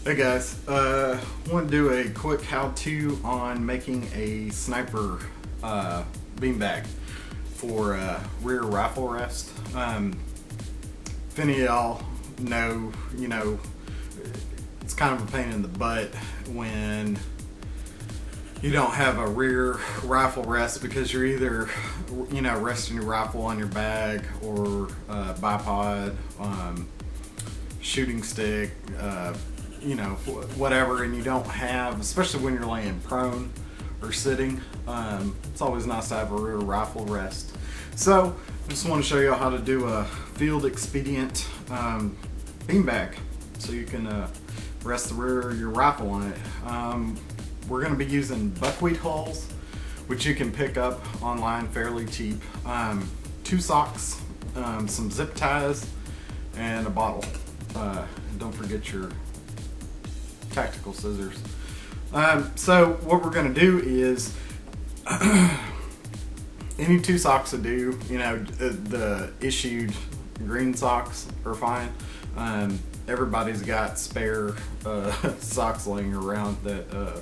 Hey guys, want to do a quick how-to on making a sniper beanbag for rear rifle rest. If any of y'all know, it's kind of a pain in the butt when you don't have a rear rifle rest because you're either, resting your rifle on your bag or bipod, shooting stick, whatever, and you don't have, especially when you're laying prone or sitting, it's always nice to have a rear rifle rest. So I just want to show you how to do a field expedient beanbag so you can rest the rear of your rifle on it. We're going to be using buckwheat hulls, which you can pick up online fairly cheap, 2 socks, some zip ties, and a bottle. Don't forget your tactical scissors. So what we're going to do is any 2 socks will do. The issued green socks are fine. Everybody's got spare socks laying around that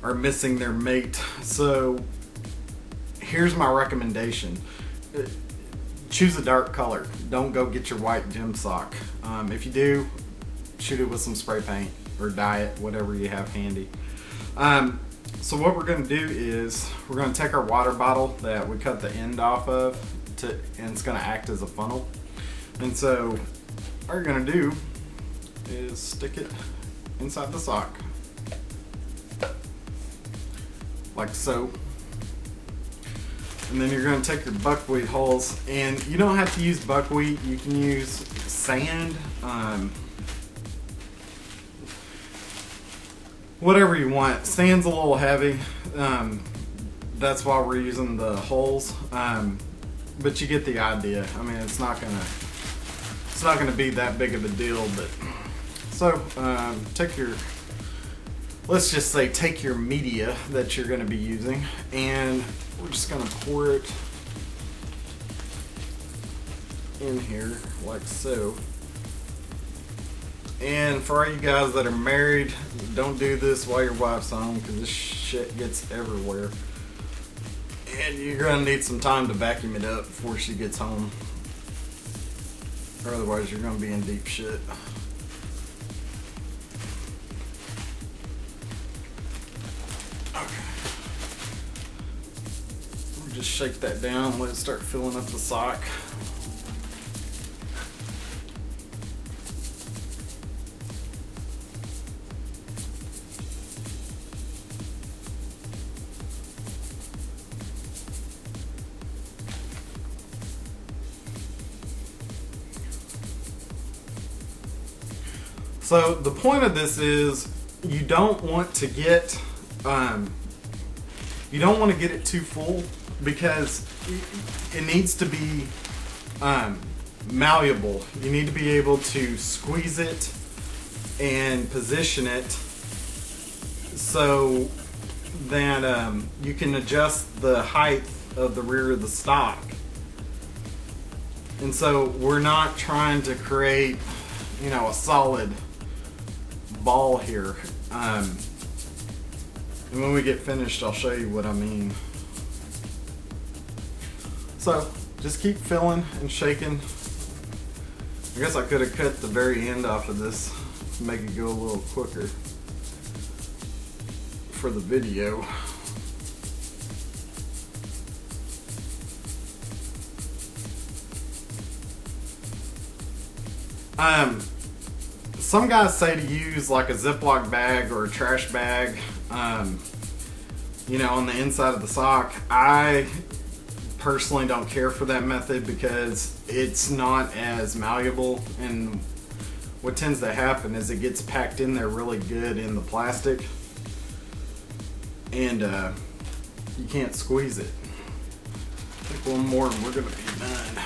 are missing their mate. So here's my recommendation. Choose a dark color. Don't go get your white gym sock. If you do, shoot it with some spray paint or dye it, whatever you have handy. So what we're going to do is we're going to take our water bottle that we cut the end off of, and it's going to act as a funnel. And so what you're going to do is stick it inside the sock, like so. And then you're going to take your buckwheat hulls, and you don't have to use buckwheat. You can use sand, whatever you want. Sand's a little heavy. That's why we're using the hulls. But you get the idea. I mean, it's not gonna be that big of a deal. But so let's just say take your media that you're going to be using, and we're just going to pour it in here like so. And for all you guys that are married, don't do this while your wife's home because this shit gets everywhere. And you're going to need some time to vacuum it up before she gets home, or otherwise you're going to be in deep shit. Just shake that down, let it start filling up the sock. So the point of this is you don't want to get it too full, because it needs to be malleable. You need to be able to squeeze it and position it so that you can adjust the height of the rear of the stock. And so we're not trying to create, a solid ball here. And when we get finished, I'll show you what I mean. So just keep filling and shaking. I guess I could have cut the very end off of this to make it go a little quicker for the video. Some guys say to use like a Ziploc bag or a trash bag, on the inside of the sock. I personally don't care for that method because it's not as malleable, and what tends to happen is it gets packed in there really good in the plastic, and you can't squeeze it. I think one more and we're gonna be done.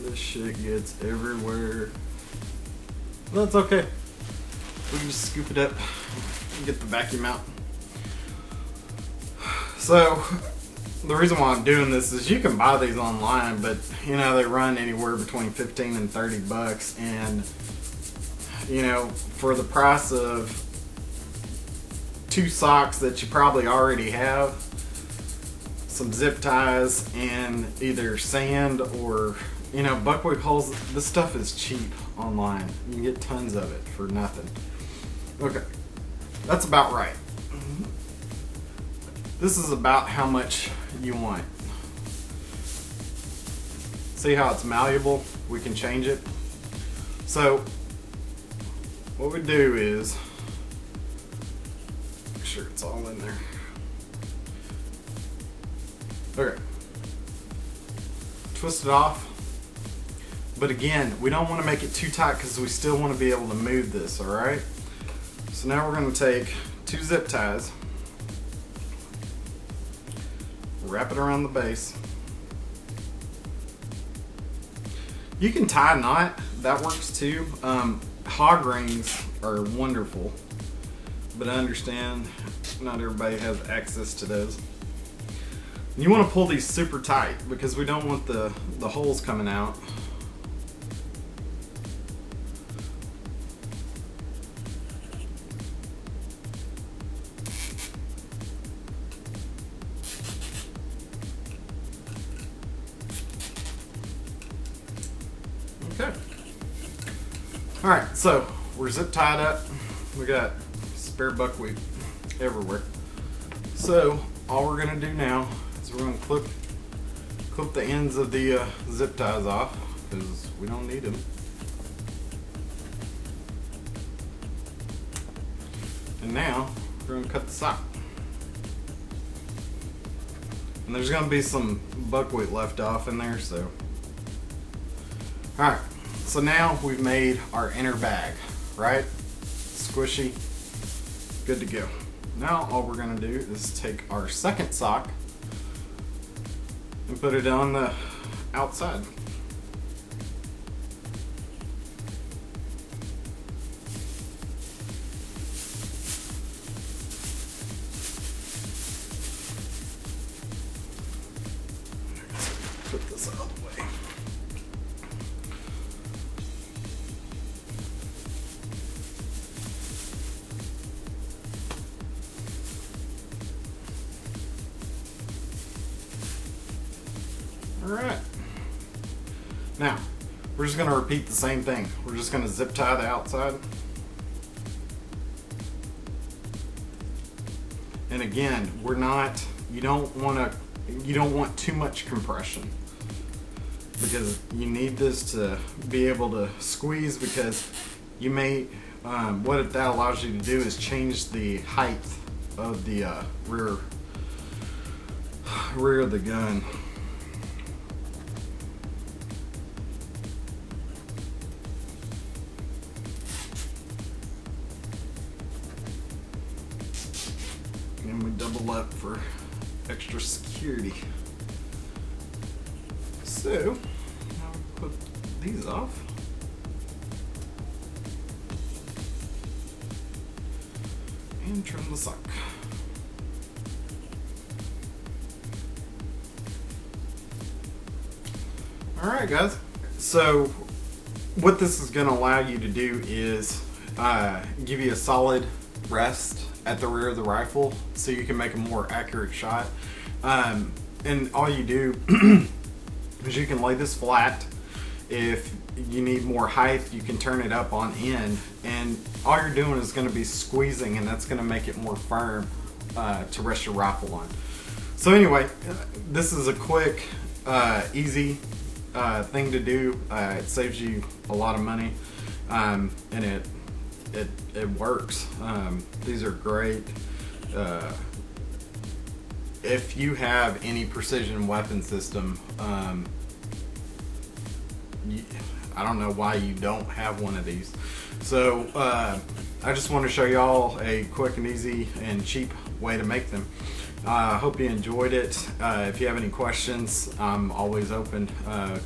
This shit gets everywhere. That's okay. We can just scoop it up and get the vacuum out. So the reason why I'm doing this is you can buy these online, but you know, they run anywhere between 15 and 30 bucks, and you know, for the price of 2 socks that you probably already have, some zip ties, and either sand or, you know, buckwheat hulls, this stuff is cheap online. You can get tons of it for nothing. Okay, that's about right. This is about how much you want. See how it's malleable? We can change it. So what we do is make sure it's all in there. Okay. Twist it off. But again, we don't want to make it too tight because we still want to be able to move this, alright? So now we're going to take 2 zip ties, wrap it around the base. You can tie a knot, that works too. Hog rings are wonderful, but I understand not everybody has access to those. You want to pull these super tight because we don't want the holes coming out. Okay. Alright, so we're zip tied up. We got spare buckwheat everywhere. So all we're going to do now is we're going to clip the ends of the zip ties off because we don't need them. And now we're going to cut the sock. And there's going to be some buckwheat left off in there, so. Alright, so now we've made our inner bag, right? Squishy, good to go. Now all we're going to do is take our second sock and put it on the outside. Put this out of the way. Alright. Now, we're just going to repeat the same thing. We're just going to zip tie the outside. And again, you don't want too much compression because you need this to be able to squeeze, because you may, what that allows you to do is change the height of the rear of the gun. And we double up for extra security. So, now we put these off. And trim the sock. Alright guys, so what this is going to allow you to do is give you a solid rest at the rear of the rifle so you can make a more accurate shot. And all you do is you can lay this flat. If you need more height, you can turn it up on end, and all you're doing is going to be squeezing, and that's going to make it more firm to rest your rifle on. So anyway, this is a quick, easy thing to do. It saves you a lot of money, and it works. These are great. If you have any precision weapon system, I don't know why you don't have one of these. So I just want to show y'all a quick and easy and cheap way to make them. I hope you enjoyed it. If you have any questions, I'm always open.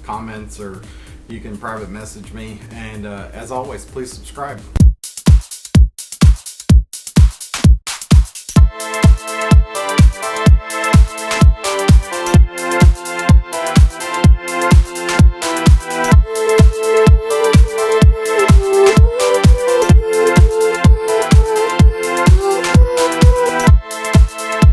Comments, or you can private message me. And as always, please subscribe.